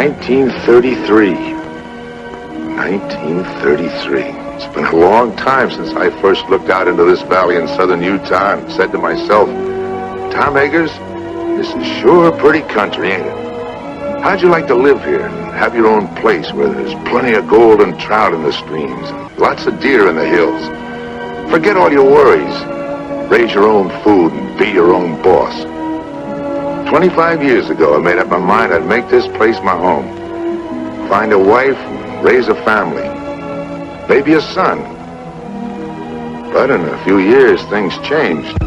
1933. 1933. It's been a long time since I first looked out into this valley in southern Utah and said to myself, Tom Eggers, this is sure a pretty country, ain't it? How'd you like to live here and have your own place where there's plenty of gold and trout in the streams and lots of deer in the hills? Forget all your worries. Raise your own food and be your own boss. 25 years ago, I made up my mind I'd make this place my home. Find a wife and raise a family. Maybe a son. But in a few years, things changed.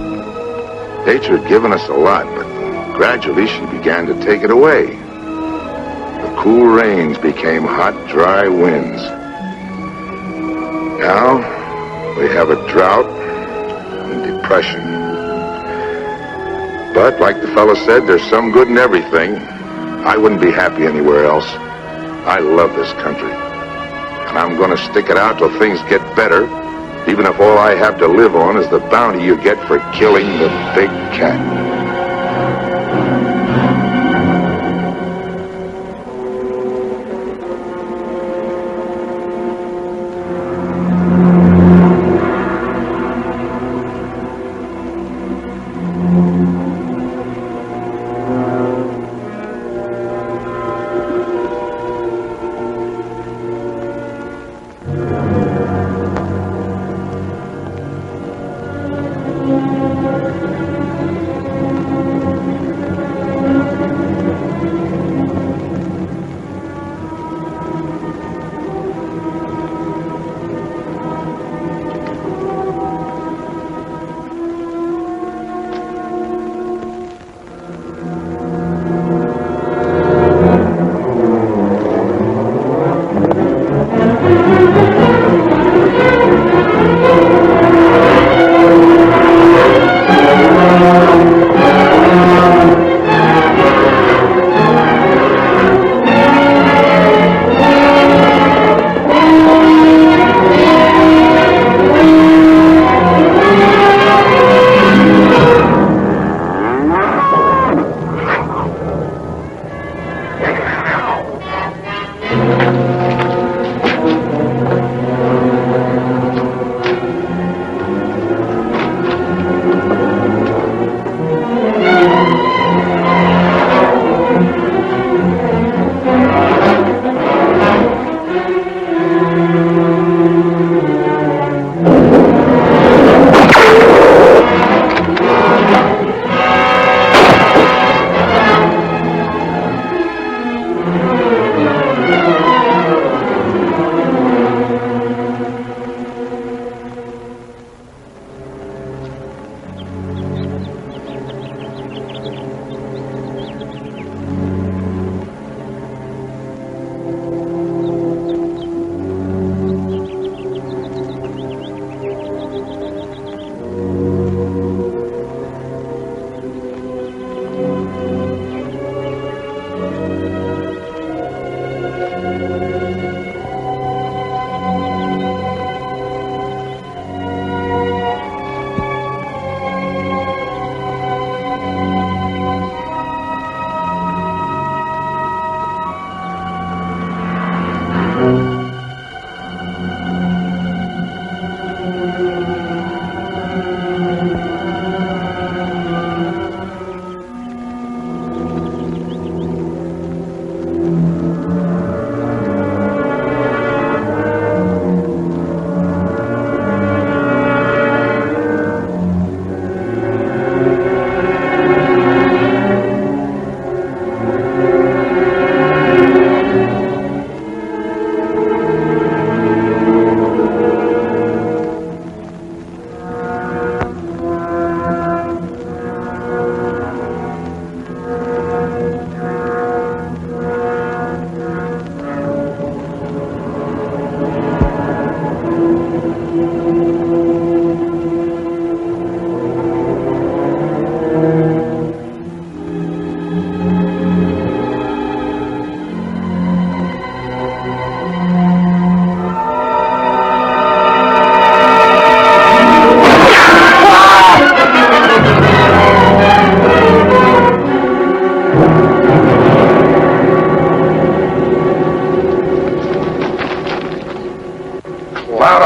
Nature had given us a lot, but gradually she began to take it away. The cool rains became hot, dry winds. Now, we have a drought and depression. But, like the fellow said, there's some good in everything. I wouldn't be happy anywhere else. I love this country. And I'm going to stick it out till things get better, even if all I have to live on is the bounty you get for killing the big cat.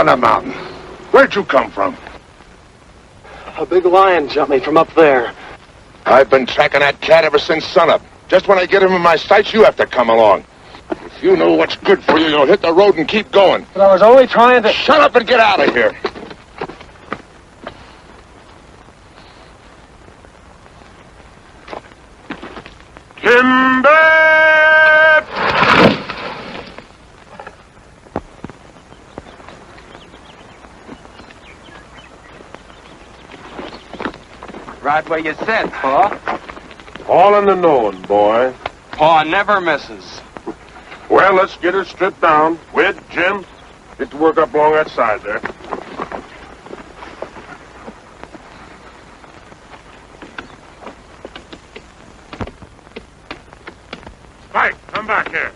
that mountain? Where'd you come from? A big lion jumped me from up there. I've been tracking that cat ever since sunup. Just when I get him in my sights, you have to come along. If you know what's good for you, you'll hit the road and keep going. But I was only trying to... Shut up and get out of here. Timber! Right where you said, Pa. All in the knowing, boy. Pa never misses. Well, let's get her stripped down. Wid, Jim, get to work up along that side there. Spike, come back here.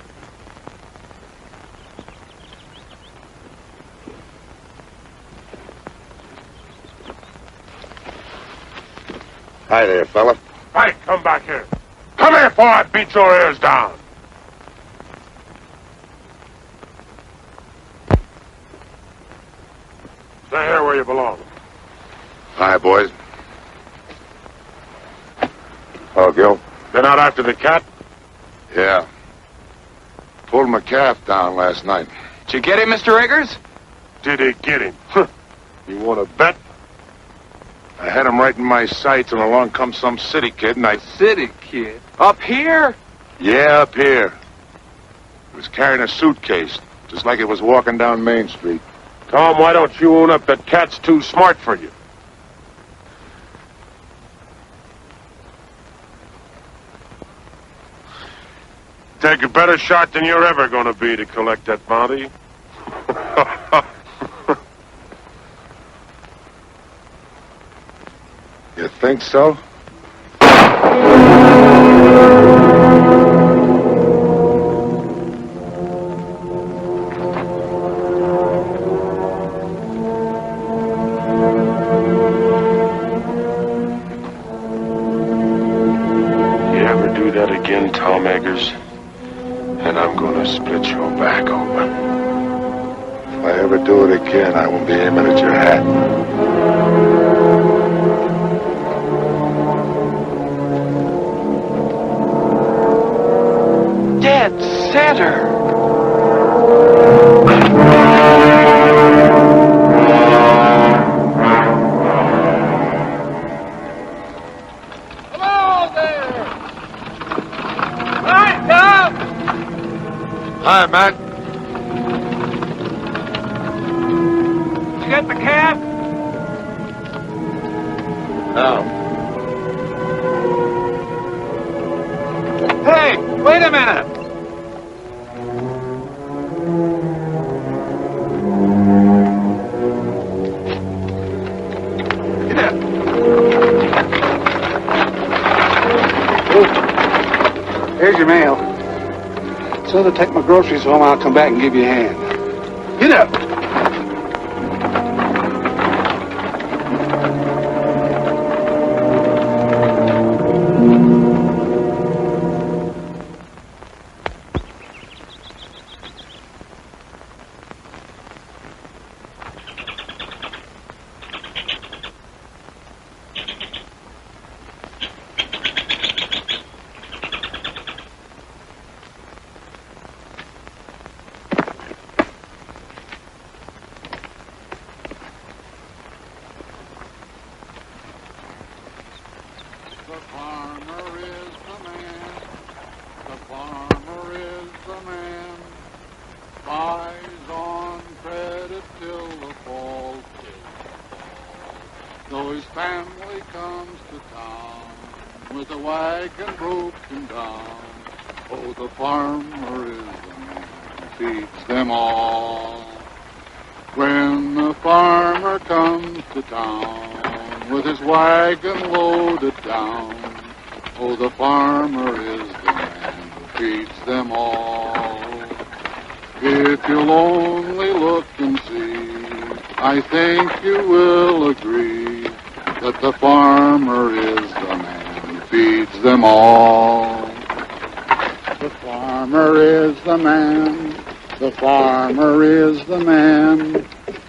Hi there, fella. Spike, come back here. Come here before I beat your ears down. Stay here where you belong. Hi, boys. Oh, Gil? Been out after the cat? Yeah. Pulled my calf down last night. Did you get him, Mr. Eggers? Did he get him? You want to bet? I had him right in my sights, and along comes some city kid, and I... City kid? Up here? Yeah, up here. He was carrying a suitcase, just like it was walking down Main Street. Tom, why don't you own up that cat's too smart for you? Take a better shot than you're ever going to be to collect that bounty. You think so? Again, Tom Eggers, and I'm gonna split your back open. If I ever do it again, I won't be aiming at your hat. Dead center. Hi, Matt. Did you get the cab? No. Hey, wait a minute. Here's your mail. So to take my groceries home, I'll come back and give you a hand. Get up!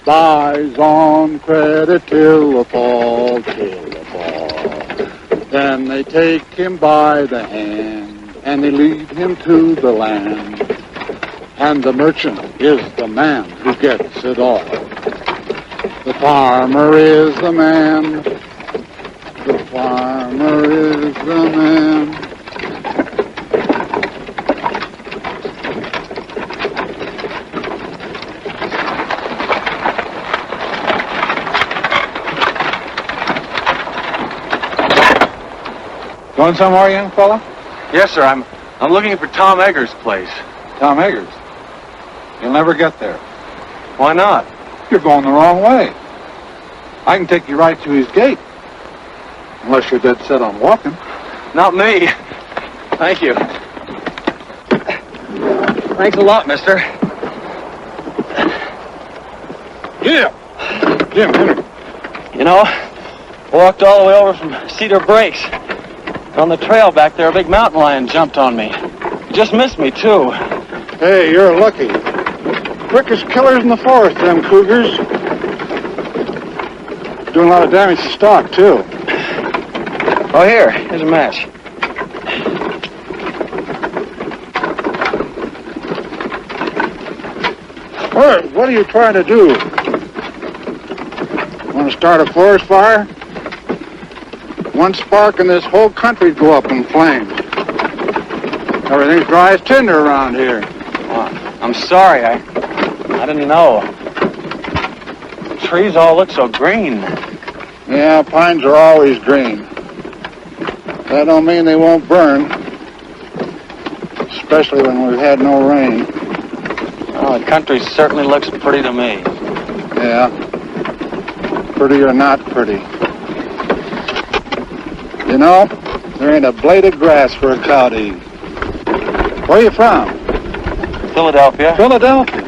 buys on credit till the fall, till the fall. Then they take him by the hand, and they lead him to the land. And the merchant is the man who gets it all. The farmer is the man. The farmer is the man. Going somewhere, young fella? Yes, sir. I'm looking for Tom Eggers' place. Tom Eggers. You'll never get there. Why not? You're going the wrong way. I can take you right to his gate. Unless you're dead set on walking. Not me. Thank you. Thanks a lot, mister. Yeah. Jim, enter. You know, walked all the way over from Cedar Breaks. On the trail back there, a big mountain lion jumped on me. He just missed me, too. Hey, you're lucky. Quickest killers in the forest, them cougars. Doing a lot of damage to stock, too. Oh, here's a match. What are you trying to do? Want to start a forest fire? One spark and this whole country'd go up in flames. Everything's dry as tinder around here. Well, I'm sorry. I didn't know. The trees all look so green. Yeah, pines are always green. That don't mean they won't burn. Especially when we've had no rain. Oh, the country certainly looks pretty to me. Yeah. Pretty or not pretty. You know, there ain't a blade of grass for a cow to eat. Where are you from? Philadelphia. Philadelphia.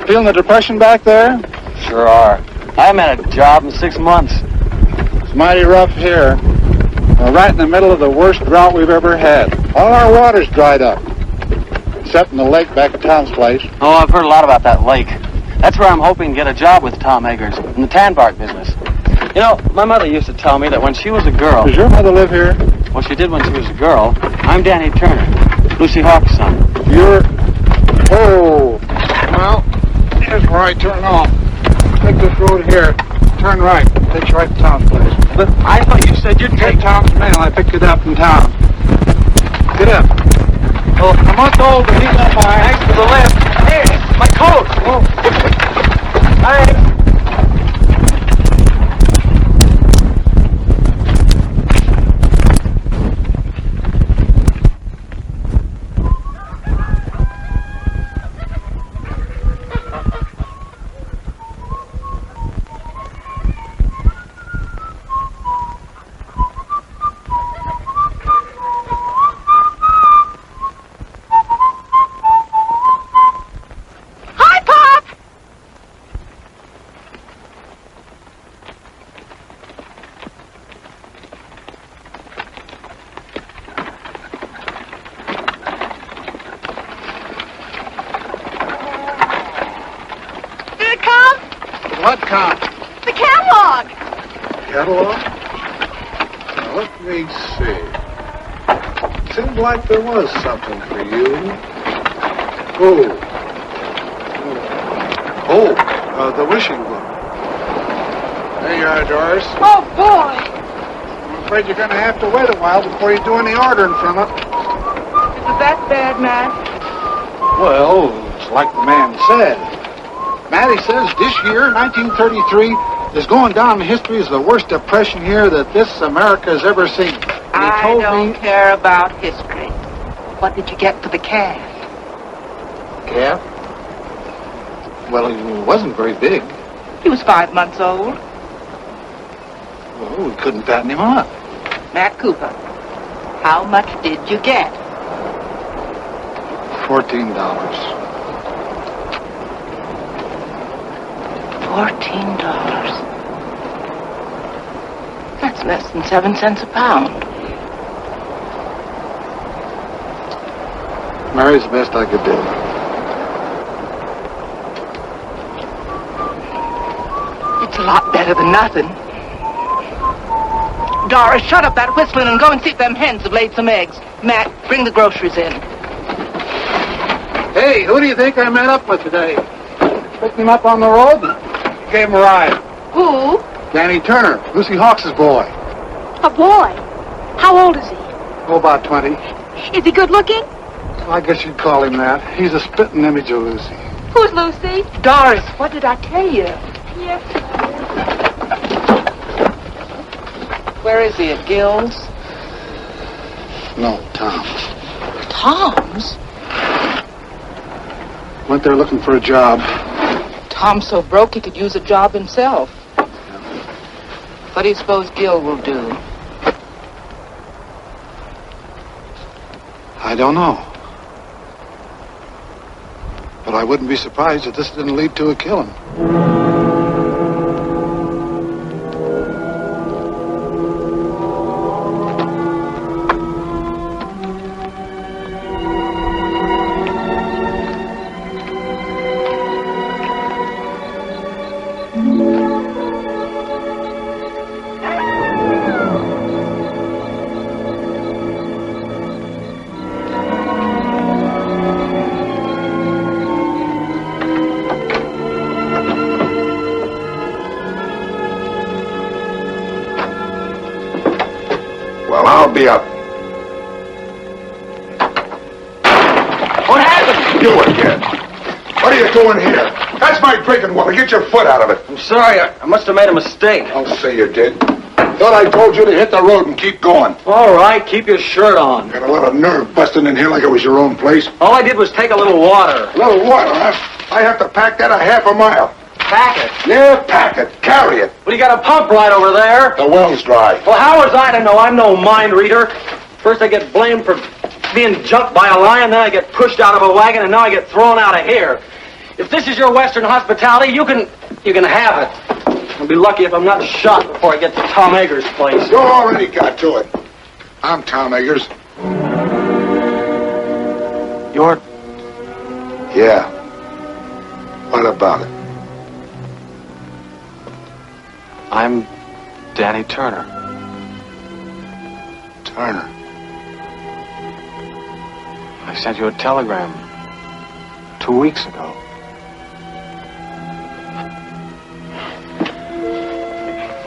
Feeling the depression back there? Sure are. I haven't had a job in 6 months. It's mighty rough here. We're right in the middle of the worst drought we've ever had. All our water's dried up. Except in the lake back at Tom's place. Oh, I've heard a lot about that lake. That's where I'm hoping to get a job with Tom Eggers in the tan bark business. You know, my mother used to tell me that when she was a girl... Does your mother live here? Well, she did when she was a girl. I'm Danny Turner, Lucy Hawk's son. You're... Oh. Well, here's where I turn off. Take this road here. Turn right. Takes you right to Tom's place. But I thought you said you'd Take Tom's mail. I picked it up in town. Get up. Well, I'm not old, but he's not mine. thanks for the lift. Hey, my coat! Oh. Thanks. What count? The catalog. Catalog? Now, let me see. Seemed like there was something for you. The wishing book. There you are, Doris. Oh, boy. I'm afraid you're going to have to wait a while before you do any ordering from it. Is it that bad, Matt? Well, it's like the man said. Matty says this year, 1933, is going down in history as the worst depression year that this America has ever seen. And I don't care about history. What did you get for the calf? Calf? Well, he wasn't very big. He was 5 months old. Well, we couldn't fatten him up. Matt Cooper, how much did you get? $14. $14. That's less than 7 cents a pound. Mary's the best I could do. a lot better than nothing. Doris, shut up that whistling and go and see if them hens have laid some eggs. Matt, bring the groceries in. Hey, who do you think I met up with today? Picked him up on the road, gave him a ride. Who? Danny Turner, Lucy Hawks' boy. A boy. How old is he? Oh, about 20. Is he good looking? I guess you'd call him that. He's a spitting image of Lucy. Who's Lucy? Doris, what did I tell you? Yes. Where is he, at Gill's? No, Tom's. Tom's? Went there looking for a job. Tom's so broke he could use a job himself. What do you suppose Gill will do? I don't know. But I wouldn't be surprised if this didn't lead to a killing. Well, I'll be up. What happened? You again. What are you doing here? That's my drinking water. Get your foot out of it. I'm sorry. I must have made a mistake. I'll say you did. Thought I told you to hit the road and keep going. All right, keep your shirt on. Got a lot of nerve busting in here like it was your own place. All I did was take a little water. A little water, huh? I have to pack that a half a mile. Pack it. Yeah, pack it. Carry it. Well, you got a pump right over there. The well's dry. Well, how was I to know? I'm no mind reader. First I get blamed for being jumped by a lion, then I get pushed out of a wagon, and now I get thrown out of here. If this is your Western hospitality, you can have it. I'll be lucky if I'm not shot before I get to Tom Eggers' place. You already got to it. I'm Tom Eggers. You're... Yeah. What about it? I'm Danny Turner. Turner. I sent you a telegram 2 weeks ago.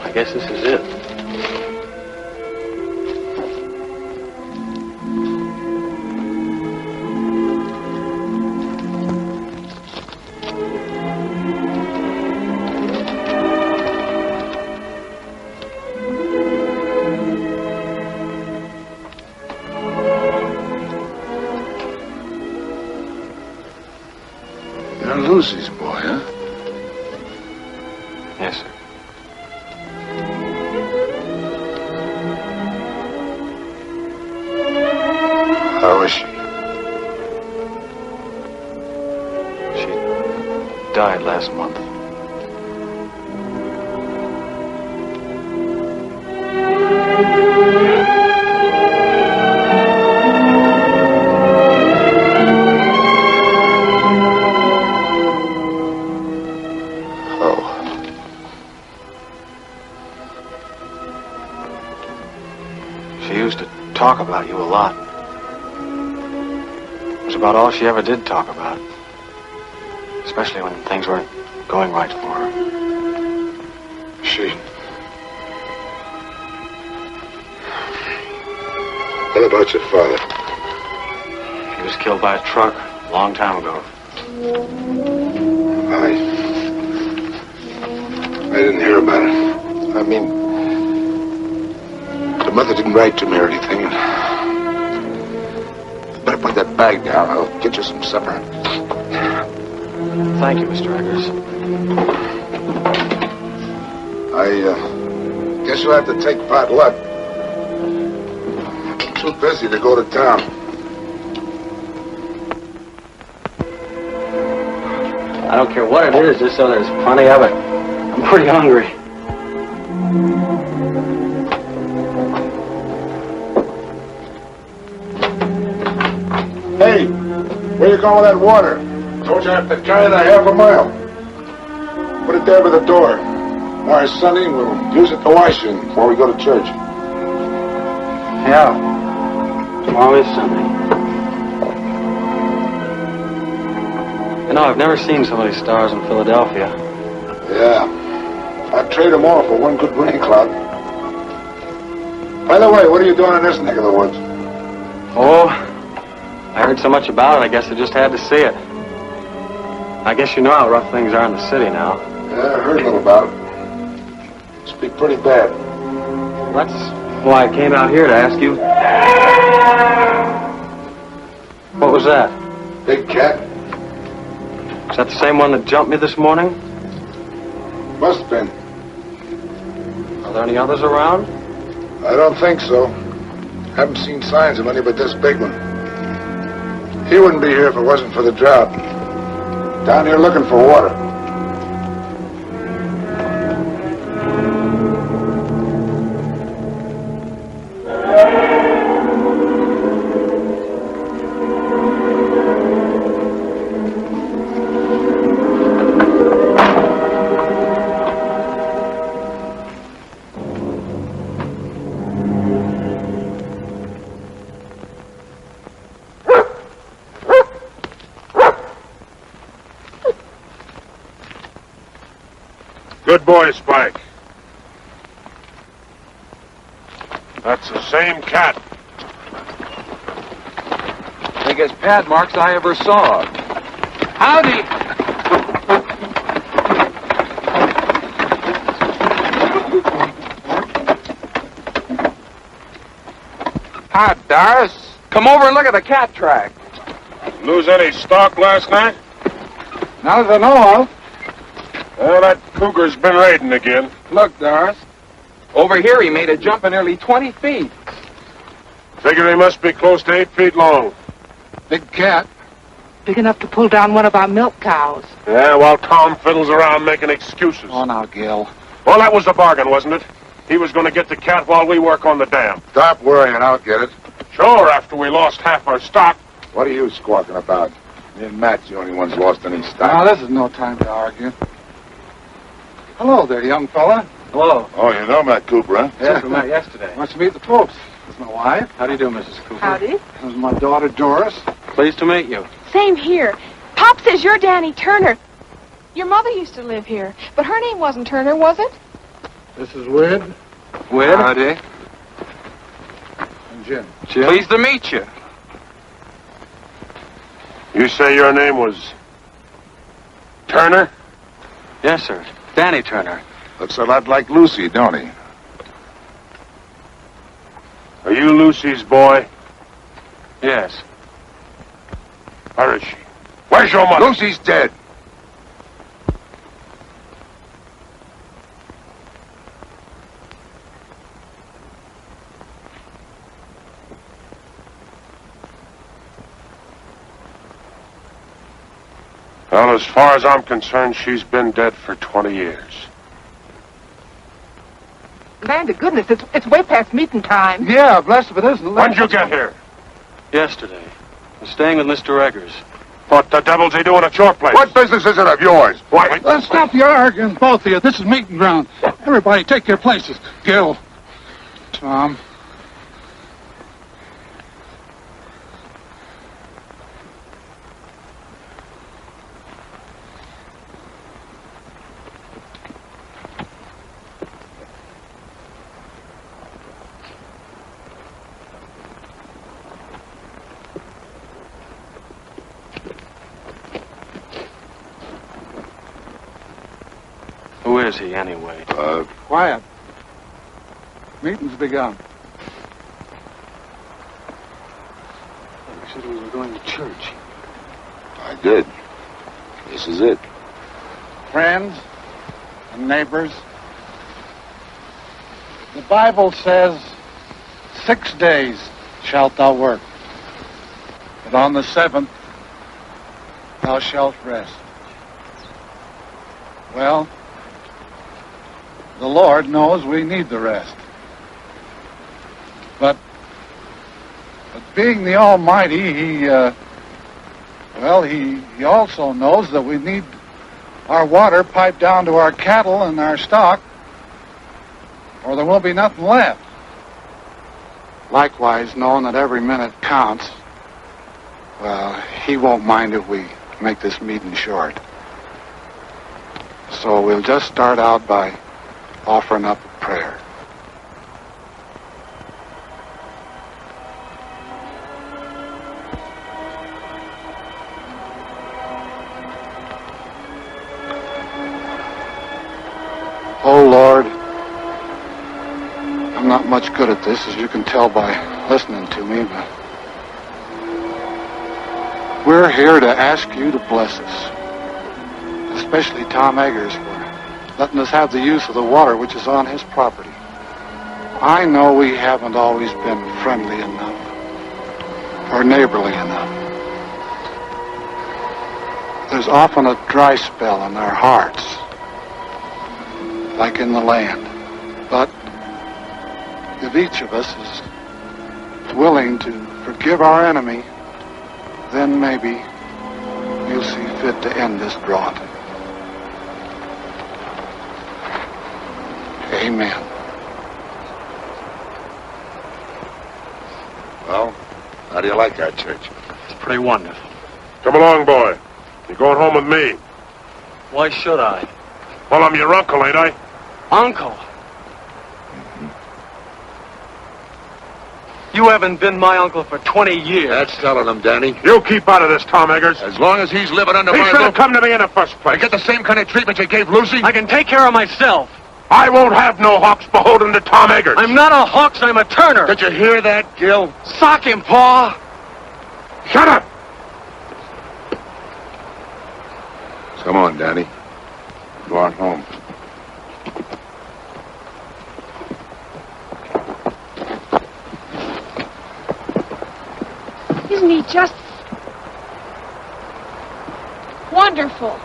I guess this is it. You're Lucy's boy, huh? Yes, sir. How is she? She died last month. Talk about you a lot. It was about all she ever did talk about. Especially when things weren't going right for her. She... What about your father? He was killed by a truck a long time ago. I didn't hear about it. I mean... The mother didn't write to me or anything. Better put that bag down. I'll get you some supper. Thank you, Mr. Eggers. I guess you'll have to take pot luck. I'm too busy to go to town. I don't care what it is, just so there's plenty of it. I'm pretty hungry. Hey, where you going with that water? Told you I have to carry it a half a mile. Put it there by the door. All right, Sonny, we'll use it to wash in before we go to church. Yeah. Tomorrow is Sunday. You know, I've never seen so many stars in Philadelphia. Yeah. I'd trade them all for one good rain cloud. By the way, what are you doing in this neck of the woods? Oh, I heard so much about it, I guess I just had to see it. I guess you know how rough things are in the city now. Yeah, I heard a little about it. Must be pretty bad. That's why I came out here to ask you. What was that? Big cat? Is that the same one that jumped me this morning? Must have been. Are there any others around? I don't think so. Haven't seen signs of any but this big one. He wouldn't be here if it wasn't for the drought. Down here looking for water. Good boy, Spike. That's the same cat. Biggest pad marks I ever saw. Howdy! Hi, Doris. Come over and look at the cat track. Lose any stock last night? Not as I know of. Well, that cougar's been raiding again. Look, Doris. Over here he made a jump of nearly 20 feet. Figure he must be close to 8 feet long. Big cat. Big enough to pull down one of our milk cows. Yeah, while Tom fiddles around making excuses. Oh, now, Gil. Well, that was the bargain, wasn't it? He was going to get the cat while we work on the dam. Stop worrying, I'll get it. Sure, after we lost half our stock. What are you squawking about? Me and Matt's the only ones lost any Now, stock. this is no time to argue. Hello there, young fella. Hello. Oh, you know Matt Cooper, huh? Just we met yesterday. Wants to meet the folks. This is my wife. How do you do, Mrs. Cooper? Howdy. This is my daughter, Doris. Pleased to meet you. Same here. Pop says you're Danny Turner. Your mother used to live here, but her name wasn't Turner, was it? This is Wid Wid? Howdy. and Jim. Jim? Pleased to meet you. You say your name was Turner? Yes, sir. Danny Turner. Looks a lot like Lucy, don't he? Are you Lucy's boy? Yes. Where is she? Where's your mother? Lucy's dead. Well, as far as I'm concerned, she's been dead for 20 years. Land of goodness, it's way past meeting time. Yeah, blessed if it isn't. When'd you get here? Yesterday. I'm staying with Mr. Eggers. What the devil's he doing at your place? What business is it of yours? Why? Let's stop your arguing, both of you. This is meeting ground. Everybody take your places. Gil. Tom. Who is he, anyway? Quiet. Meeting's begun. You said we were going to church. I did. This is it. Friends and neighbors, the Bible says, 6 days shalt thou work, but on the 7th thou shalt rest. Well, the Lord knows we need the rest. But being the Almighty, He also knows that we need our water piped down to our cattle and our stock or there won't be nothing left. Likewise, knowing that every minute counts, well, he won't mind if we make this meeting short. So we'll just start out by offering up a prayer. Oh, Lord, I'm not much good at this, as you can tell by listening to me, but we're here to ask you to bless us, especially Tom Eggers for letting us have the use of the water which is on his property. I know we haven't always been friendly enough or neighborly enough. There's often a dry spell in our hearts, like in the land. But if each of us is willing to forgive our enemy, then maybe you'll see fit to end this drought. Amen. Well, how do you like our church? It's pretty wonderful. Come along, boy. You're going home with me. Why should I? Well, I'm your uncle, ain't I? Uncle? You haven't been my uncle for 20 years. That's telling him, Danny. You keep out of this, Tom Eggers. As long as he's living under He my should have roof, come to me in the first I place. get the same kind of treatment you gave Lucy. I can take care of myself. I won't have no hawks beholden to Tom Eggers. I'm not a Hawks, I'm a Turner. Did you hear that, Gil? Sock him, Pa. Shut up! Come on, Danny. Go on home. Isn't he just wonderful?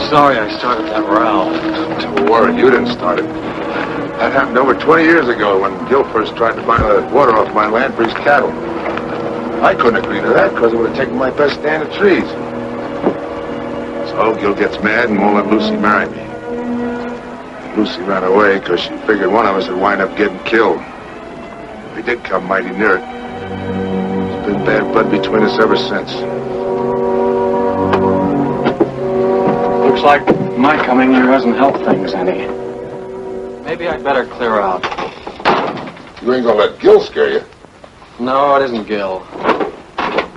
Sorry I started that row. Don't worry, you didn't start it. That happened over 20 years ago when Gil first tried to buy the water off my land for his cattle. I couldn't agree to that because it would have taken my best stand of trees. So Gil gets mad and won't let Lucy marry me. And Lucy ran away because she figured one of us would wind up getting killed. We did come mighty near it. There's been bad blood between us ever since. Looks like my coming here hasn't helped things any. Maybe I'd better clear out. You ain't gonna let Gil scare you. No, it isn't Gil.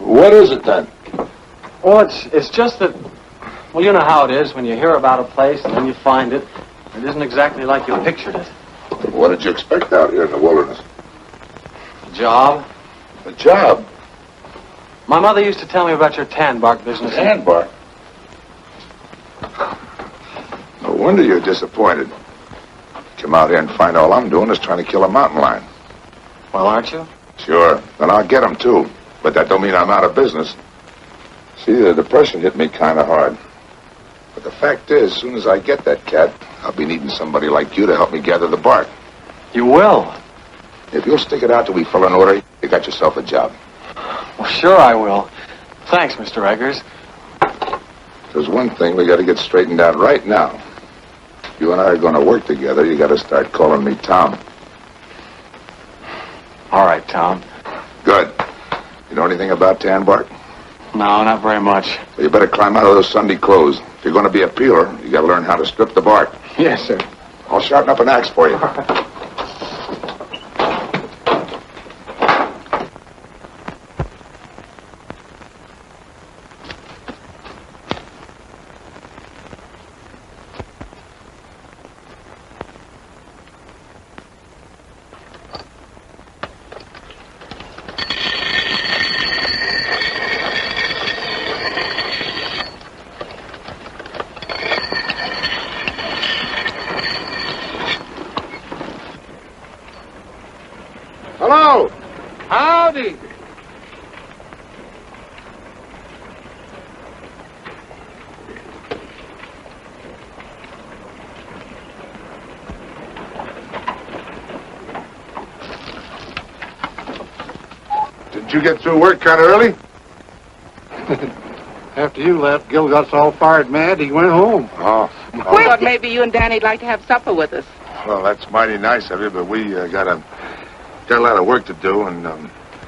What is it then? Well, it's just that, well, you know how it is when you hear about a place and then you find it. It isn't exactly like you pictured it. What did you expect out here in the wilderness? A job? A job? My mother used to tell me about your tan bark business. Tan bark? No wonder you're disappointed. Come out here and find all I'm doing is trying to kill a mountain lion. Well, aren't you? Sure, and I'll get him too. But that don't mean I'm out of business. See, the depression hit me kind of hard. But the fact is, as soon as I get that cat, I'll be needing somebody like you to help me gather the bark. You will? If you'll stick it out till we fill an order, you got yourself a job. Well, sure I will. Thanks, Mr. Eggers. There's one thing we got to get straightened out right now. If you and I are going to work together, you got to start calling me Tom. All right, Tom. Good. You know anything about tan bark? No, not very much. Well, you better climb out of those Sunday clothes. If you're going to be a peeler, you got to learn how to strip the bark. Yes, sir. I'll sharpen up an axe for you. you get through work kind of early? After you left, Gil got all fired mad. He went home. Oh. I thought maybe you and Danny'd like to have supper with us. Well, that's mighty nice of you, but we got a lot of work to do, and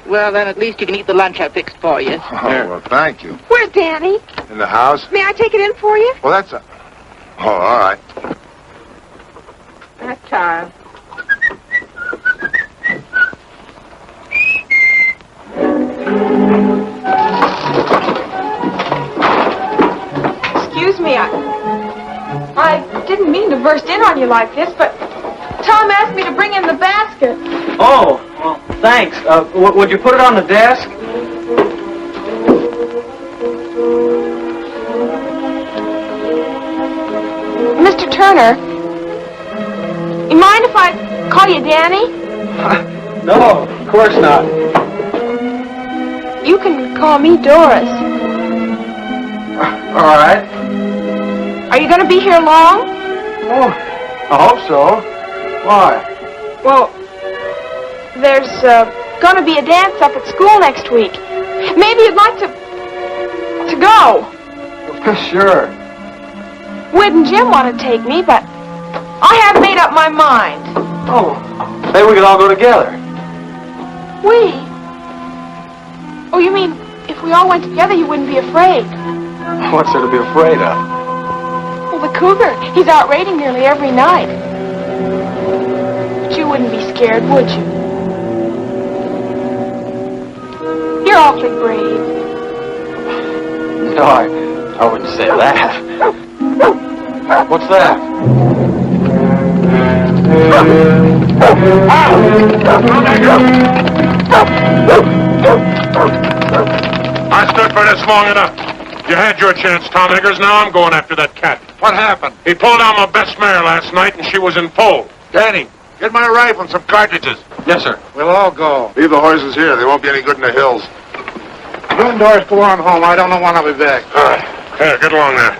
Well, then at least you can eat the lunch I fixed for you. well, thank you. Where's Danny? In the house? May I take it in for you? Well, that's a... Oh, all right. That child. Excuse me, I didn't mean to burst in on you like this, but Tom asked me to bring in the basket. Oh, well, thanks. Would you put it on the desk? Mr. Turner, you mind if I call you Danny? No, of course not. You can call me Doris. All right. Are you going to be here long? Oh, I hope so. Why? Well, there's going to be a dance up at school next week. Maybe you'd like to go. Sure. Wid and Jim want to take me, but I haven't made up my mind. Oh, maybe we could all go together. We? Oh, you mean if we all went together, you wouldn't be afraid? What's there to be afraid of? Well, the cougar. He's out raiding nearly every night. But you wouldn't be scared, would you? You're awfully brave. No, I wouldn't say that. What's that? I stood for this long enough. You had your chance, Tom Eggers. Now I'm going after that cat. What happened? He pulled out my best mare last night, and she was in foal. Danny, get my rifle and some cartridges. Yes, sir. We'll all go. Leave the horses here. They won't be any good in the hills. You and Doris go on home. I don't know when I'll be back. All right. Here, get along there.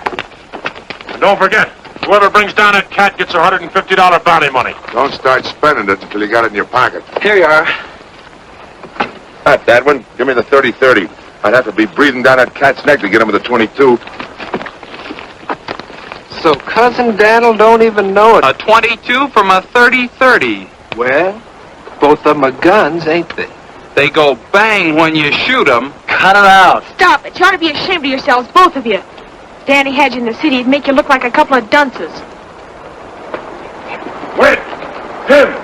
And don't forget, whoever brings down that cat gets $150 bounty money. Don't start spending it until you got it in your pocket. Here you are. Not that one. Give me the 30-30. I'd have to be breathing down that cat's neck to get him with a 22. So Cousin Dan'l don't even know it. A 22 from a 30-30. Well, both of them are guns, ain't they? They go bang when you shoot them. Cut it out. Stop it. You ought to be ashamed of yourselves, both of you. Danny had you in the city. It'd make you look like a couple of dunces. Wait! Jim!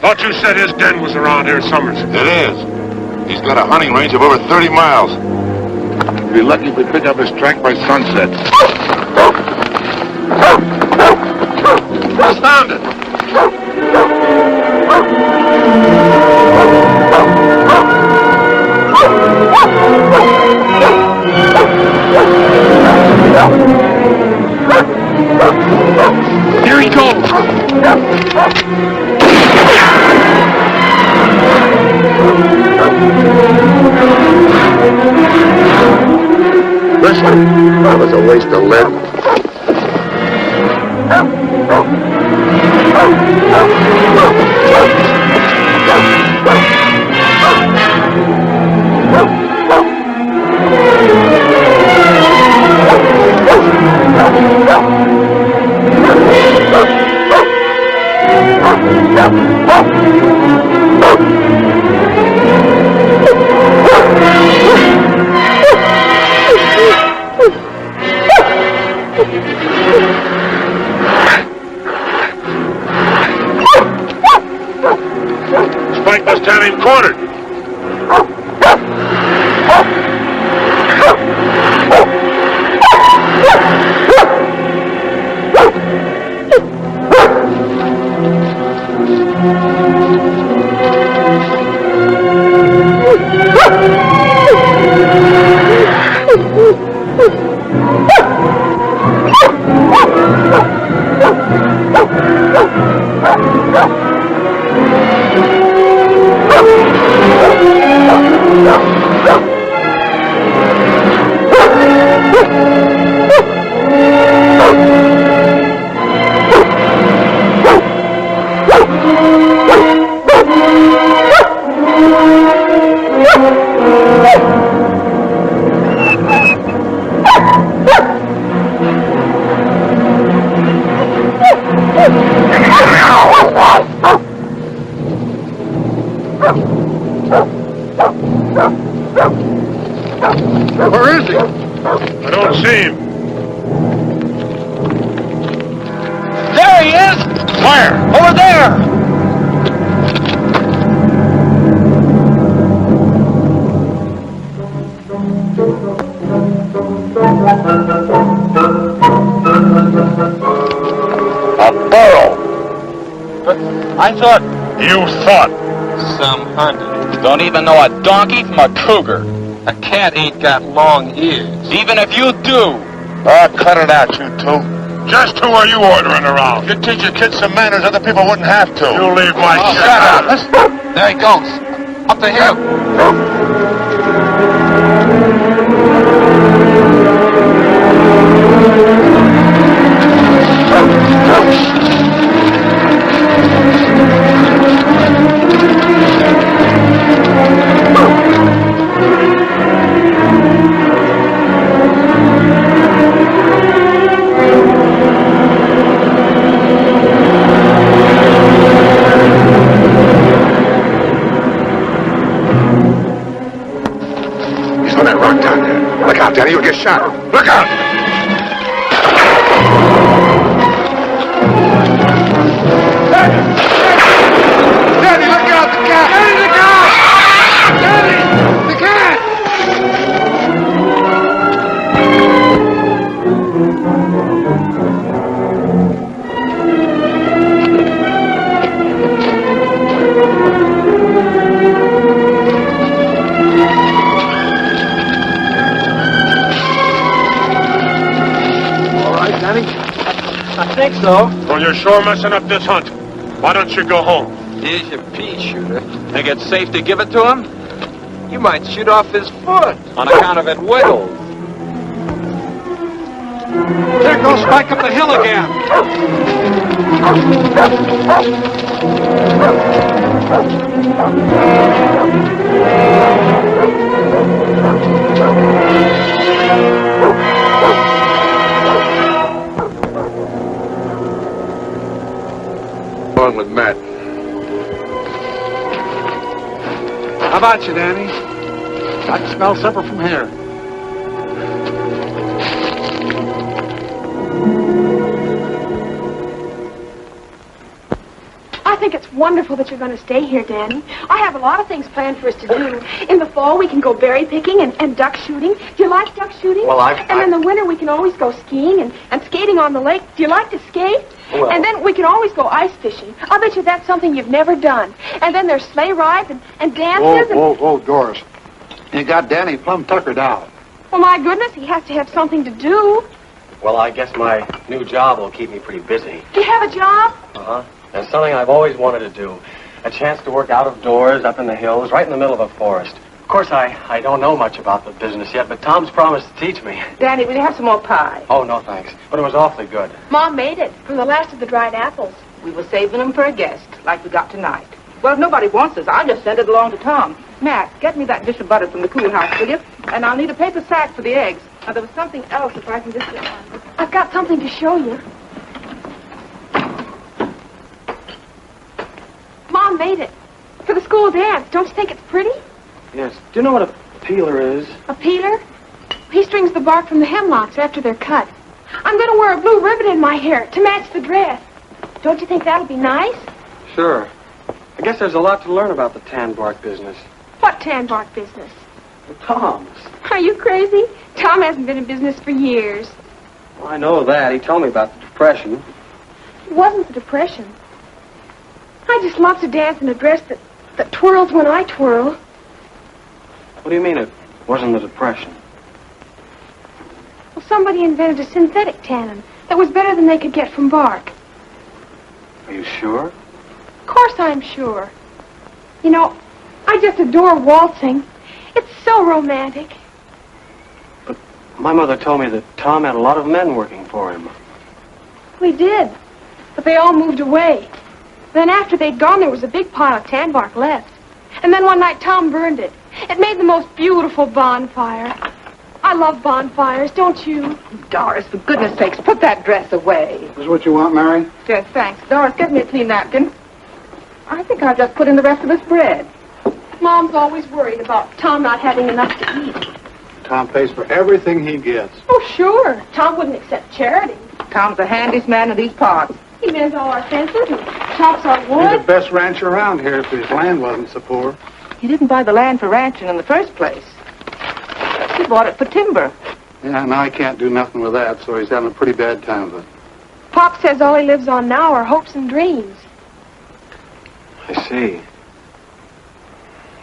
Thought you said his den was around here, Summers. It is. He's got a hunting range of over 30 miles. We'll be lucky if we pick up his track by sunset. Found it. Here he goes. Listen, that was a waste of lead. ordered. Where is he? I don't see him. There he is! Where? Over there! A burro. But I thought... You thought. Some hunted. Don't even know a donkey from a cougar. A cat ain't got long ears. Even if you do. Oh, cut it out, you two. Just who are you ordering around? You teach your kids some manners other people wouldn't have to. You leave my shit shut out. up. There he goes. Up the hill. Danny, you'll get shot. Look out! Danny, look out! The cat! Danny, the cat! Danny, the cat! I think so. Well, you're sure messing up this hunt. Why don't you go home? Here's your pea shooter. Think it's safe to give it to him? You might shoot off his foot on account of it wiggles. There goes Spike up the hill again. Along with Matt. How about you, Danny? I can smell supper from here. I think it's wonderful that you're going to stay here, Danny. I have a lot of things planned for us to do. In the fall, we can go berry picking and duck shooting. Do you like duck shooting? Well, And in the winter, we can always go skiing and skating on the lake. Do you like to skate? Well. And then we can always go ice fishing. I'll bet you that's something you've never done. And then there's sleigh rides and dances. Whoa, Doris. You got Danny plumb tuckered out. Well, my goodness, he has to have something to do. Well, I guess my new job will keep me pretty busy. Do you have a job? Uh-huh. It's something I've always wanted to do. A chance to work out of doors, up in the hills, right in the middle of a forest. Of course, I don't know much about the business yet, but Tom's promised to teach me. Danny, will you have some more pie? Oh, no, thanks. But it was awfully good. Mom made it from the last of the dried apples. We were saving them for a guest, like we got tonight. Well, if nobody wants this, I'll just send it along to Tom. Matt, get me that dish of butter from the cool house, will you? And I'll need a paper sack for the eggs. Now, there was something else if I can just get one. I've got something to show you. Mom made it. For the school dance. Don't you think it's pretty? Yes. Do you know what a peeler is? A peeler? He strings the bark from the hemlocks after they're cut. I'm going to wear a blue ribbon in my hair to match the dress. Don't you think that'll be nice? Sure. guess there's a lot to learn about the tan bark business. What tan bark business? The Toms. Are you crazy? Tom hasn't been in business for years. Well, I know that. He told me about the Depression. It wasn't the Depression. I just love to dance in a dress that twirls when I twirl. What do you mean it wasn't the Depression? Well, somebody invented a synthetic tannin that was better than they could get from bark. Are you sure? Of course I'm sure. You know, I just adore waltzing. It's so romantic. But my mother told me that Tom had a lot of men working for him. We did, but they all moved away. Then after they'd gone, there was a big pile of tan bark left. And then one night, Tom burned it. It made the most beautiful bonfire. I love bonfires, don't you? Doris, for goodness sakes, put that dress away. This is what you want, Mary? Yes, thanks. Doris, get me a clean napkin. I think I'll just put in the rest of this bread. Mom's always worried about Tom not having enough to eat. Tom pays for everything he gets. Oh, sure. Tom wouldn't accept charity. Tom's the handiest man in these parts. He mends all our fences and chops our He's wood. the best rancher around here if his land wasn't so poor. He didn't buy the land for ranching in the first place. He bought it for timber. Yeah, now I can't do nothing with that, so he's having a pretty bad time of it. Pop says all he lives on now are hopes and dreams. I see.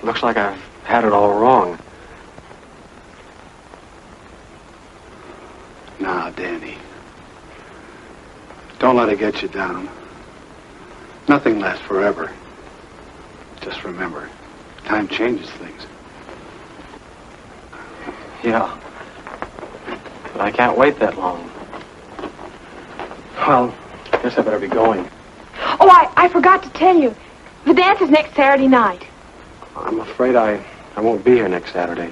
Looks like I've had it all wrong. Now, Danny. Don't let it get you down. Nothing lasts forever. Just remember, time changes things. Yeah. But I can't wait that long. Well, I guess I better be going. Oh, I forgot to tell you. The dance is next Saturday night. I'm afraid I won't be here next Saturday.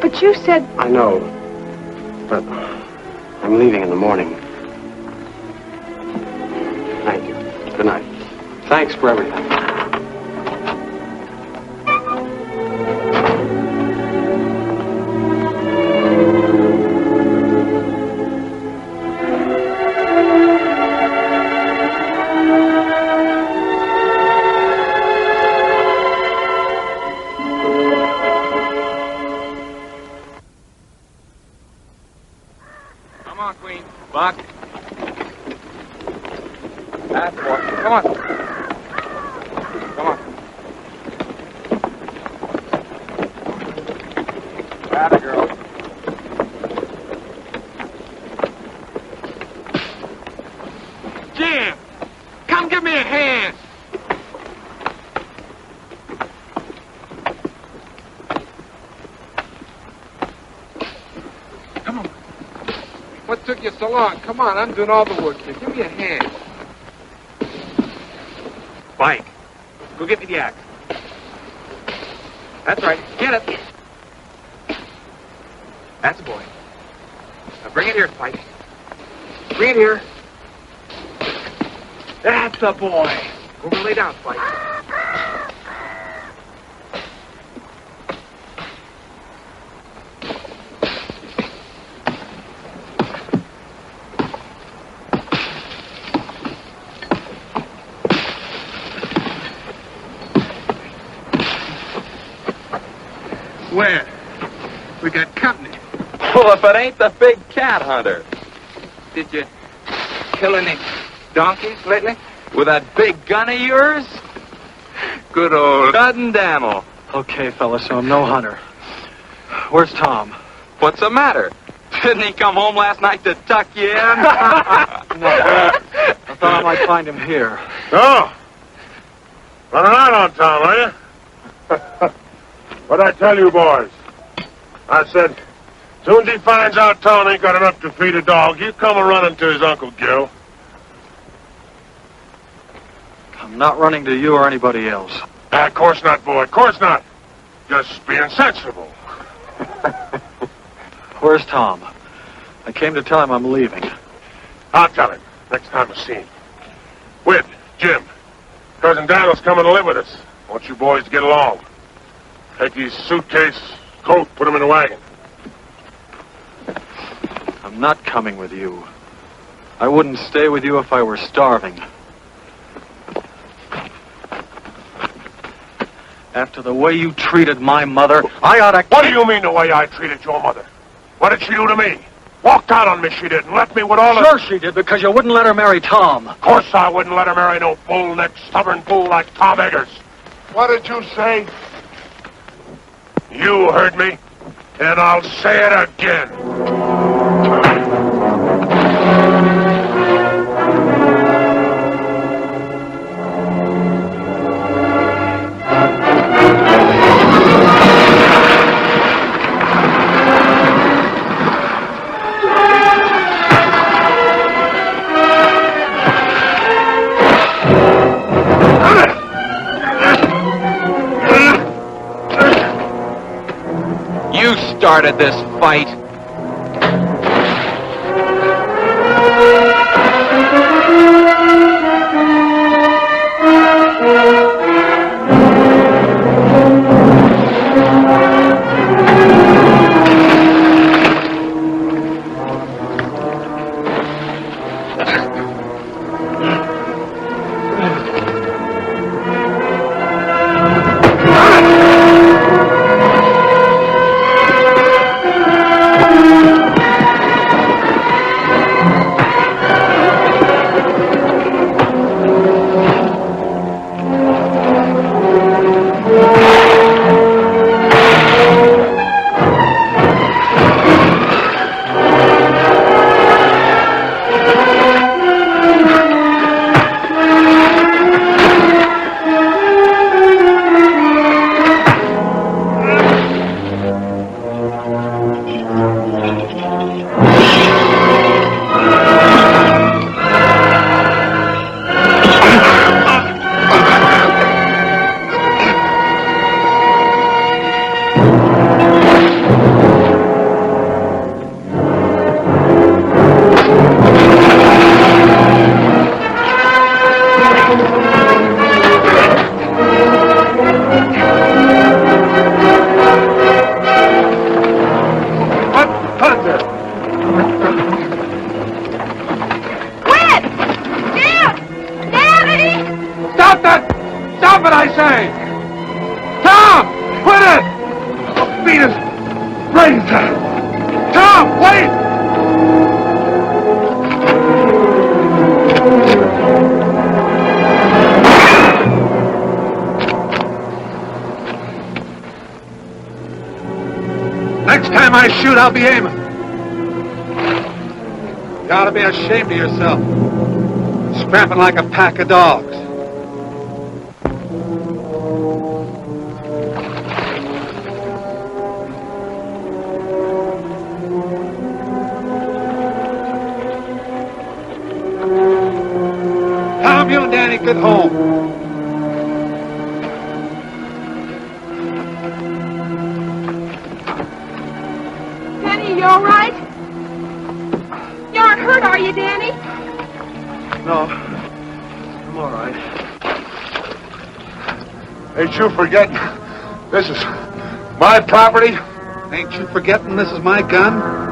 But you said... I know. But I'm leaving in the morning. Thank you. Good night. Thanks for everything. Come on, Queen. Buck. That's boy. Come on. Come on. Atta girl. Jim! Come give me a hand! Come on. What took you so long? Come on, I'm doing all the work here. Give me a hand. Spike, go get me the axe. That's right. Get it. That's a boy. Now bring it here, Spike. Bring it here. That's a boy. Go over and lay down, Spike. Where? We got company. Well, if it ain't the big cat hunter. Did you kill any donkeys lately? With that big gun of yours? Good old Dud Daniel. Okay, fellas, so I'm no hunter. Where's Tom? What's the matter? Didn't he come home last night to tuck you in? No. I thought I might find him here. No. Running out on Tom, are you? What'd I tell you, boys? I said, soon as he finds out Tom ain't got enough to feed a dog, he'll come a-running to his Uncle Gil. I'm not running to you or anybody else. Of course not, boy. Of course not. Just being sensible. Where's Tom? I came to tell him I'm leaving. I'll tell him next time I see him. Whit, Jim, Cousin Daniel's coming to live with us. I want you boys to get along. Take his suitcase, coat, put him in the wagon. I'm not coming with you. I wouldn't stay with you if I were starving. After the way you treated my mother, I ought to... What do you mean the way I treated your mother? What did she do to me? Walked out on me, she did, and left me with all the... Sure she did, because you wouldn't let her marry Tom. Of course I wouldn't let her marry no bull-necked, stubborn fool like Tom Eggers. What did you say? You heard me, and I'll say it again. You started this fight. Shoot, I'll be aiming. You ought to be ashamed of yourself. Scrapping like a pack of dogs. Tom, you and Danny, get home. You all right? You aren't hurt, are you, Danny? No, I'm all right. Ain't you forgetting this is my property? Ain't you forgetting this is my gun?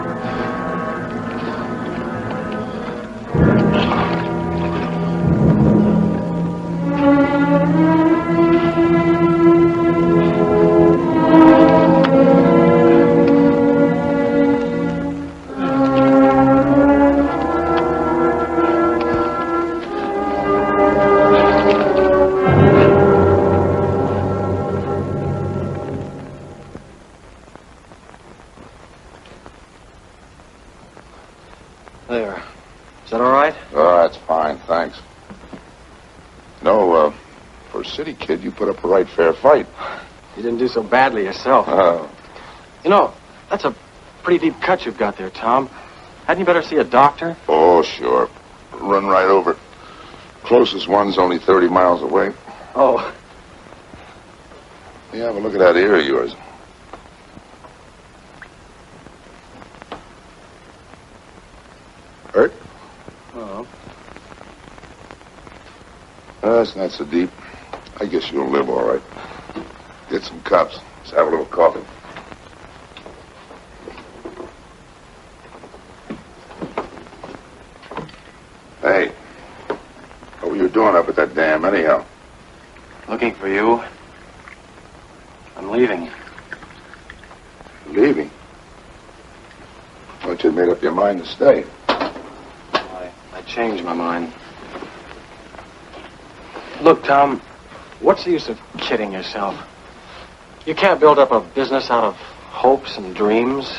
City kid, you put up a right fair fight. You didn't do so badly yourself. Oh. You know, that's a pretty deep cut you've got there, Tom. Hadn't you better see a doctor? Oh, sure. Run right over it. Closest one's only 30 miles away. Oh. Yeah, have a look at that ear of yours. Hurt? Oh. It's not so deep. I guess you'll live all right. Get some cups. Let's have a little coffee. Hey, what were you doing up at that dam anyhow? Looking for you. leaving. Leaving? I thought you'd made up your mind to stay. I changed my mind. Look, Tom, what's the use of kidding yourself? You can't build up a business out of hopes and dreams.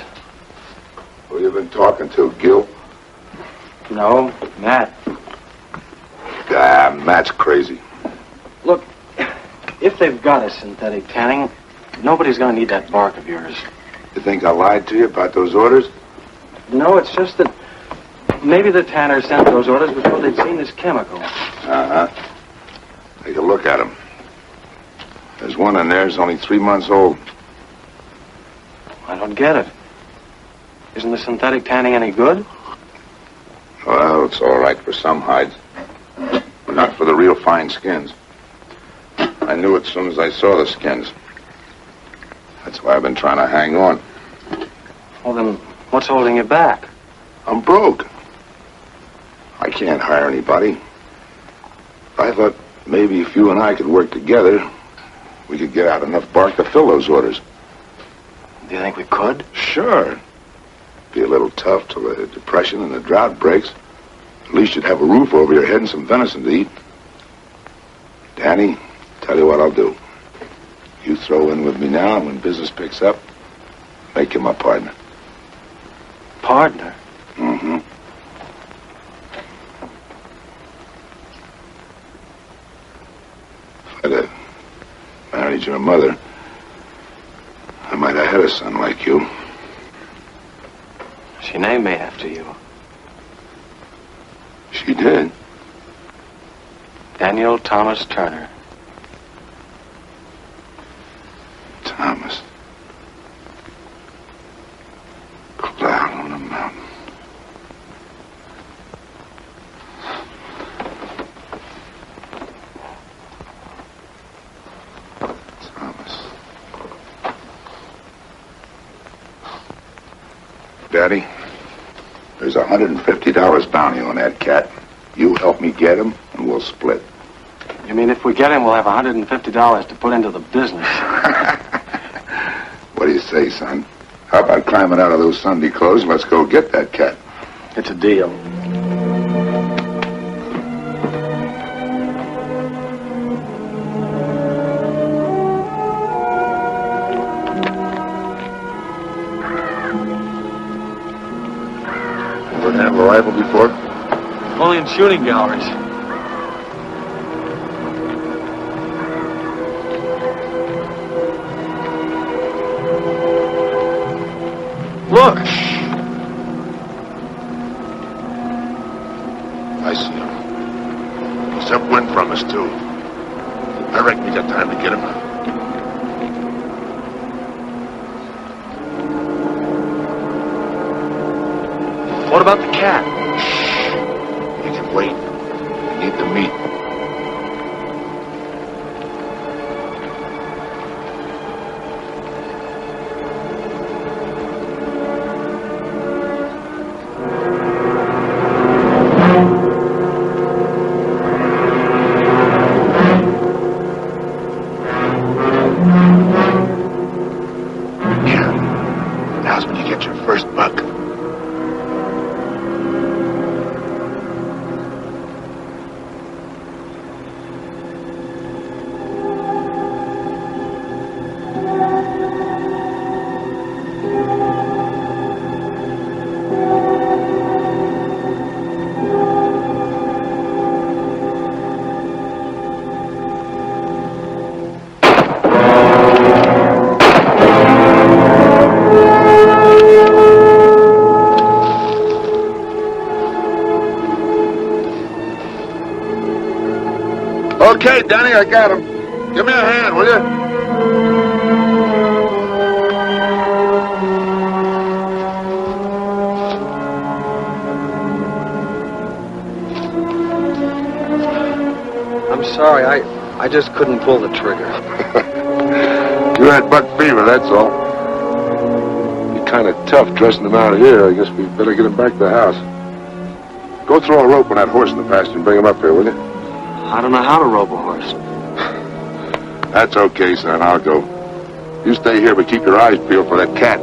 Who you been talking to, Gil? No, Matt. Ah, Matt's crazy. Look, if they've got a synthetic tanning, nobody's going to need that bark of yours. You think I lied to you about those orders? No, it's just that maybe the tanners sent those orders before they'd seen this chemical. Uh-huh. Take a look at them. There's one in there who's only 3 months old. I don't get it. Isn't the synthetic tanning any good? Well, it's all right for some hides. But not for the real fine skins. I knew it as soon as I saw the skins. That's why I've been trying to hang on. Well, then, what's holding you back? I'm broke. I can't hire anybody. I thought maybe if you and I could work together, we could get out enough bark to fill those orders. Do you think we could? Sure. Be a little tough till the depression and the drought breaks. At least you'd have a roof over your head and some venison to eat. Danny, tell you what I'll do. You throw in with me now, and when business picks up, make you my partner. Partner? Mm-hmm. If I'd have married your mother, I might have had a son like you. She named me after you. She did. Daniel Thomas Turner. Thomas. Cloud on a mountain. Thomas. Daddy, there's $150 bounty on that cat. You help me get him, and we'll split. You mean if we get him, we'll have $150 to put into the business? What do you say, son? How about climbing out of those Sunday clothes and let's go get that cat? It's a deal. Ever have a rifle before? Only in shooting galleries. Look! I see him. He's upwind from us, too. I reckon we got time to get him. What about the cat? You can wait. We need the meat. Okay, Danny, I got him. Give me a hand, will you? I'm sorry, I just couldn't pull the trigger. You had buck fever, that's all. Be kind of tough dressing him out here. I guess we better get him back to the house. Go throw a rope on that horse in the pasture and bring him up here, will you? I don't know how to rope a horse. That's okay, son. I'll go. You stay here, but keep your eyes peeled for that cat.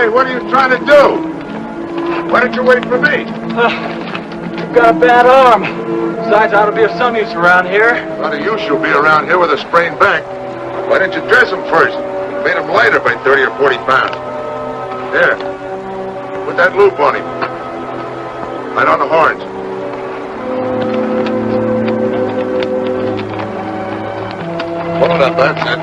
What are you trying to do? Why don't you wait for me? You've got a bad arm. Besides, I ought to be of some use around here. A lot of use you'll be around here with a sprained back. Why didn't you dress him first? Made him lighter by 30 or 40 pounds. Here. Put that loop on him. Right on the horns. Pull it up, that's it.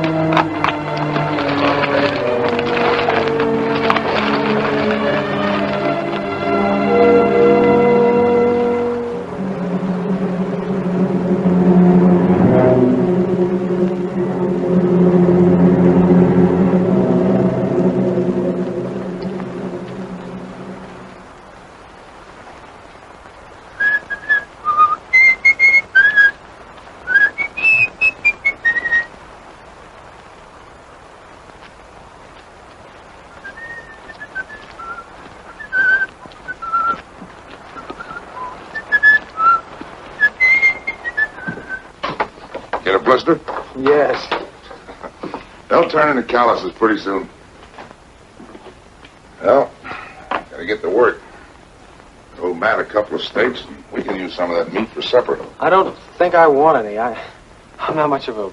Get a blister? Yes. They'll turn into calluses pretty soon. Well, gotta get to work. Owe Matt a couple of steaks, and we can use some of that meat for supper. I don't think I want any. I'm not much of a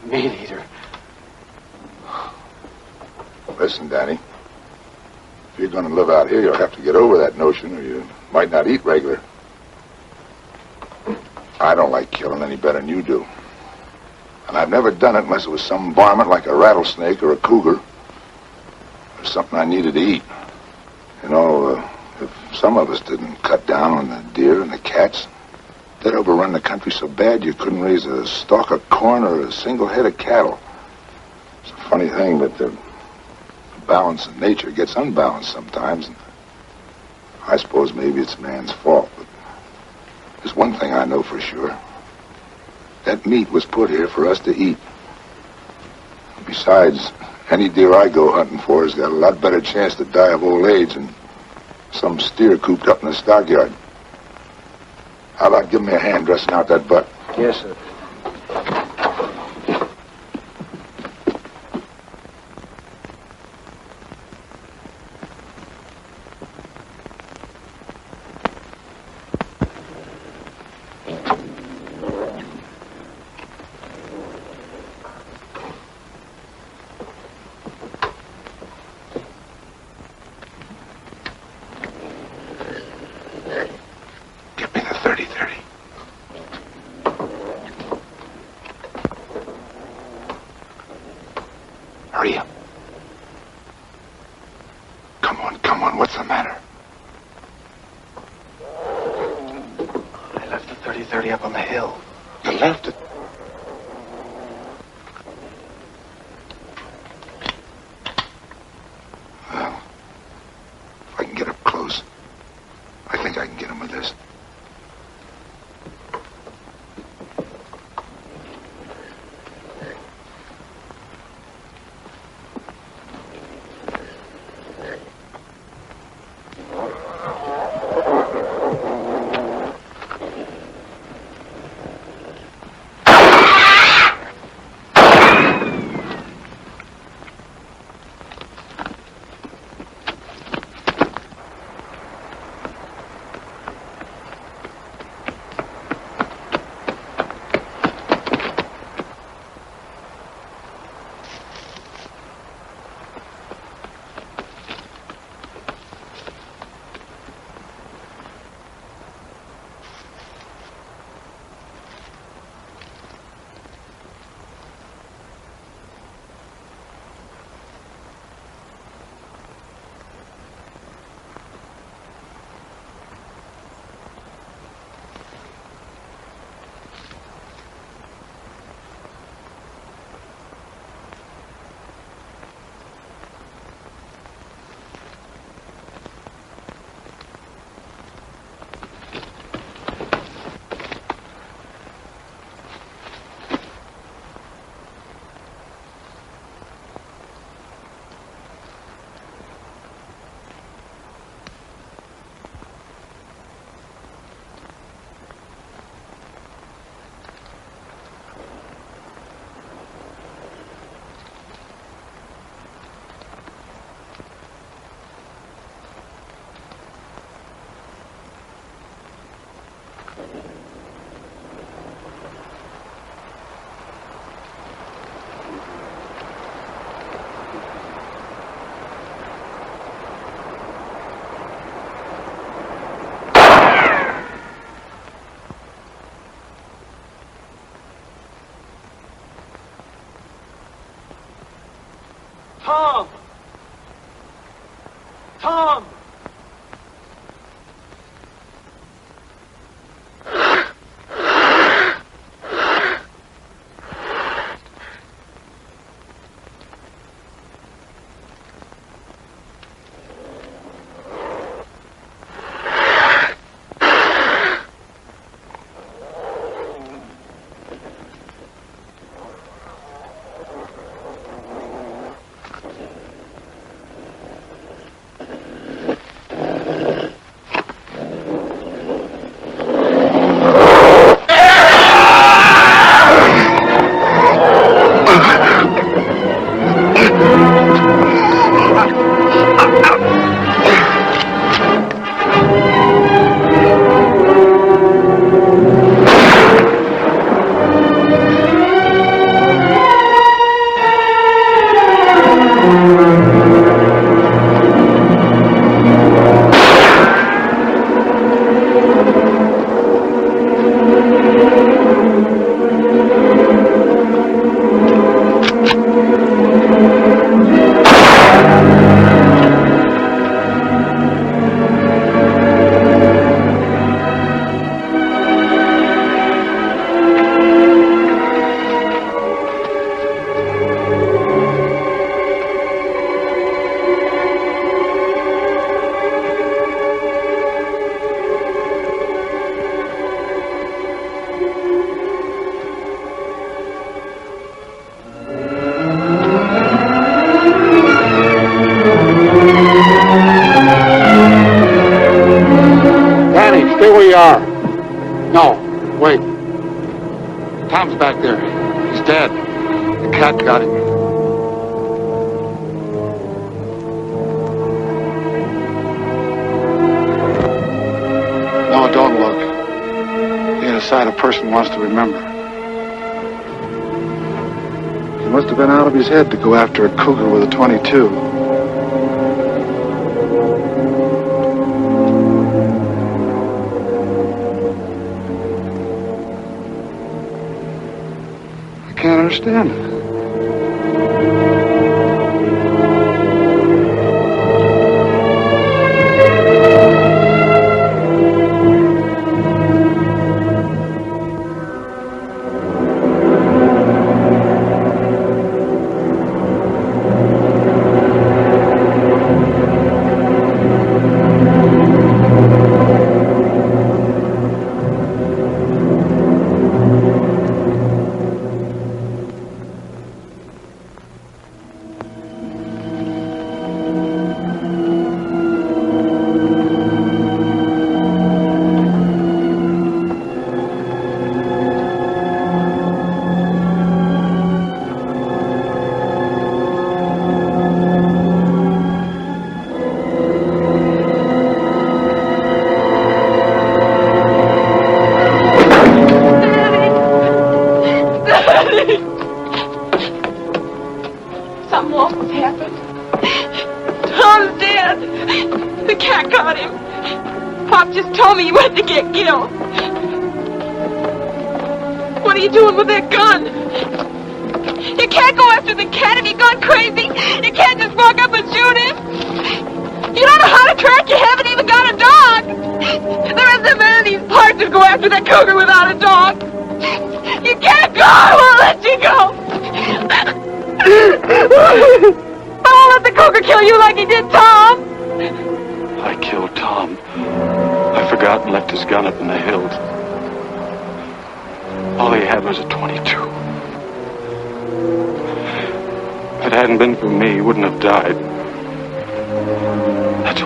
meat eater. Listen, Danny. If you're gonna live out here, you'll have to get over that notion, or you might not eat regular. I don't like killing any better than you do. And I've never done it unless it was some varmint like a rattlesnake or a cougar. Or something I needed to eat. You know, if some of us didn't cut down on the deer and the cats, they'd overrun the country so bad you couldn't raise a stalk of corn or a single head of cattle. It's a funny thing, but the balance in nature gets unbalanced sometimes. And I suppose maybe it's man's fault, but there's one thing I know for sure. That meat was put here for us to eat. Besides, any deer I go hunting for has got a lot better chance to die of old age than some steer cooped up in the stockyard. How about giving me a hand dressing out that butt? Yes, sir. Give me the 30-30. Hurry up. Come on, what's the matter? I left the 30-30 up on the hill. You left it? Well, if I can get up close, I think I can get him with this. Tom! Stay where you are. No, wait. Tom's back there. He's dead. The cat got him. No, don't look. He had a sight a person wants to remember. He must have been out of his head to go after a cougar with a .22. I can't understand it.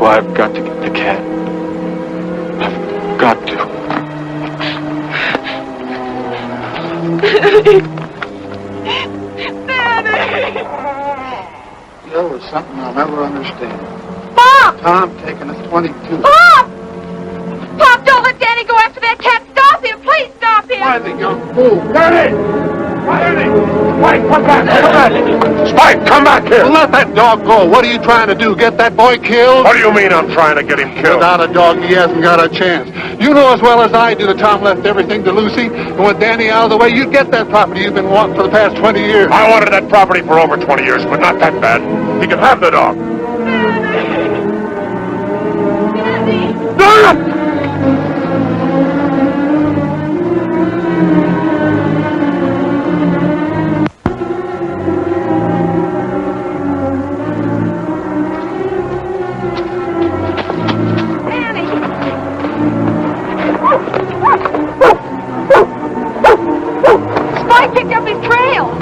I've got to get the cat. I've got to. Daddy! There was something I'll never understand. Pop! Tom taking us 22. Pop! Pop, don't let Danny go after that cat. Stop him. Please stop him. Why, the young fool. Danny! Spike, come back! Come back! Spike, come back here! Well, let that dog go. What are you trying to do? Get that boy killed? What do you mean I'm trying to get him killed? Without a dog, he hasn't got a chance. You know as well as I do that Tom left everything to Lucy. And with Danny out of the way, you'd get that property you've been wanting for the past 20 years. I wanted that property for over 20 years, but not that bad. He can have the dog. Spike picked up his trail.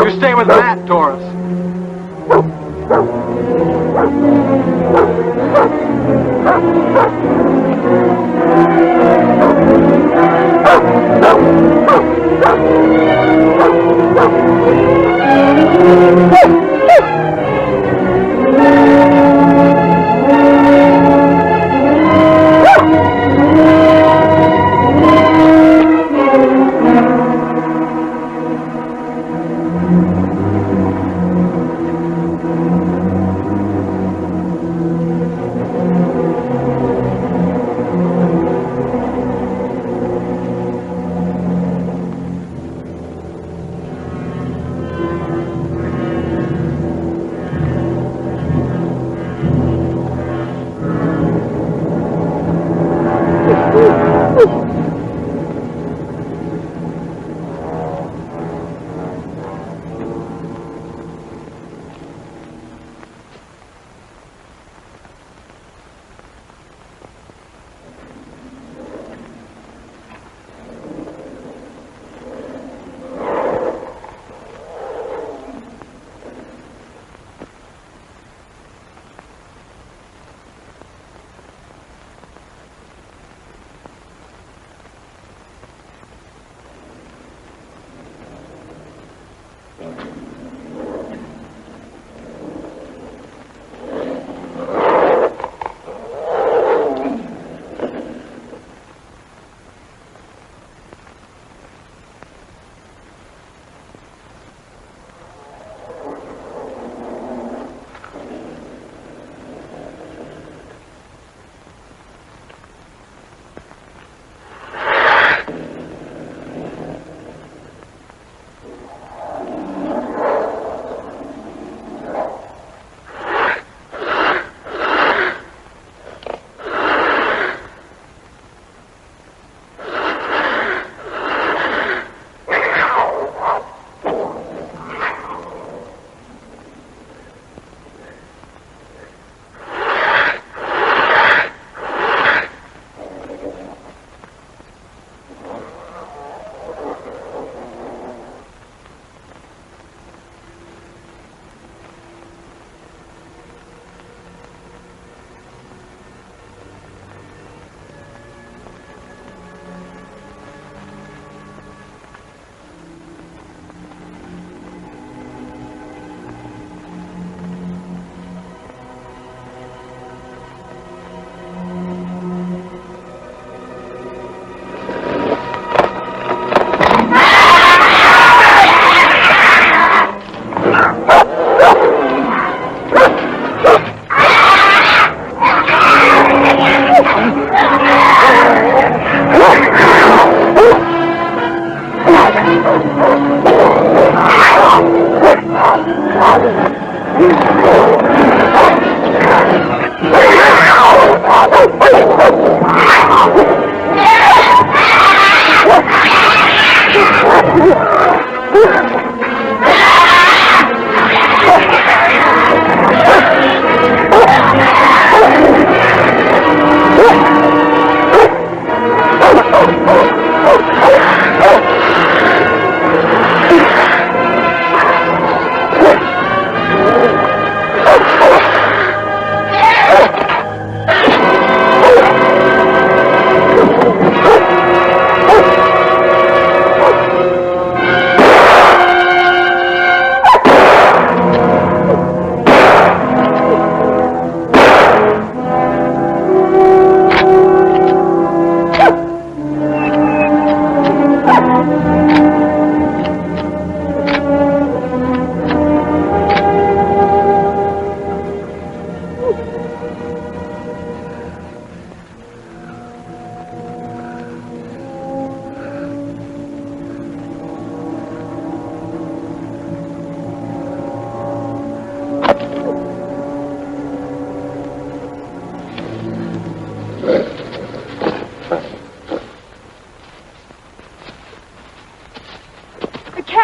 You stay with Matt, Doris.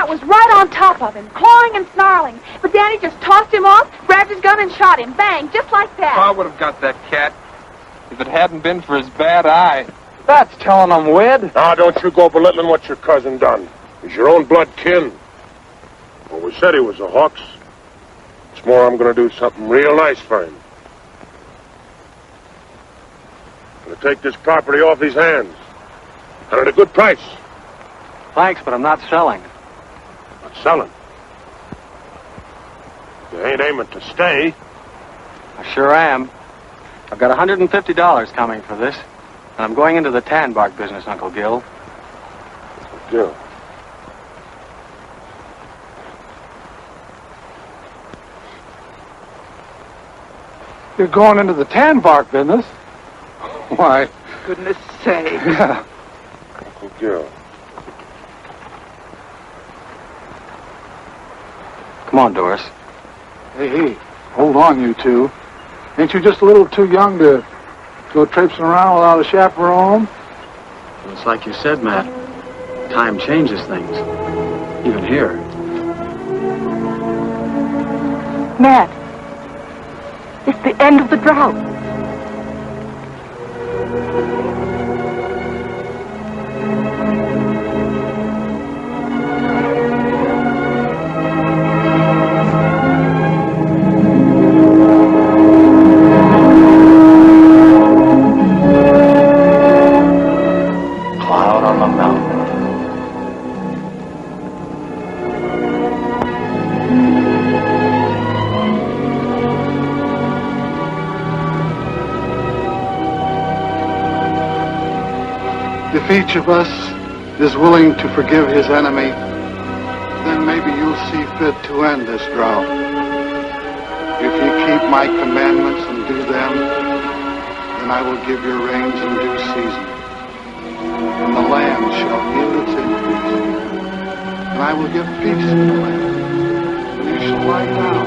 drought was right on top of him, clawing and snarling. But Danny just tossed him off, grabbed his gun, and shot him. Bang, just like that. I would have got that cat if it hadn't been for his bad eye. That's telling him, Wed. Now, don't you go belittling what your cousin done. He's your own blood kin. Well, we said he was a Hawks. It's more, I'm going to do something real nice for him. I'm going to take this property off his hands. And at a good price. Thanks, but I'm not selling. Not selling. You ain't aiming to stay. I sure am. I've got $150 coming for this, and I'm going into the tan bark business, Uncle Gil. Gil. You're going into the tan bark business? Why? Goodness sake. Yeah. Uncle Gil. Come on, Doris. Hey, hold on, you two. Ain't you just a little too young to go traipsing around without a chaperone? It's like you said, Matt. Time changes things. Even here. Matt, it's the end of the drought. Cloud on the mountain. If each of us is willing to forgive his enemy, then maybe you'll see fit to end this drought. If you keep my commandments and do them, then I will give your rains in due season, and the land shall yield its increase, and I will give peace in the land, and you shall lie down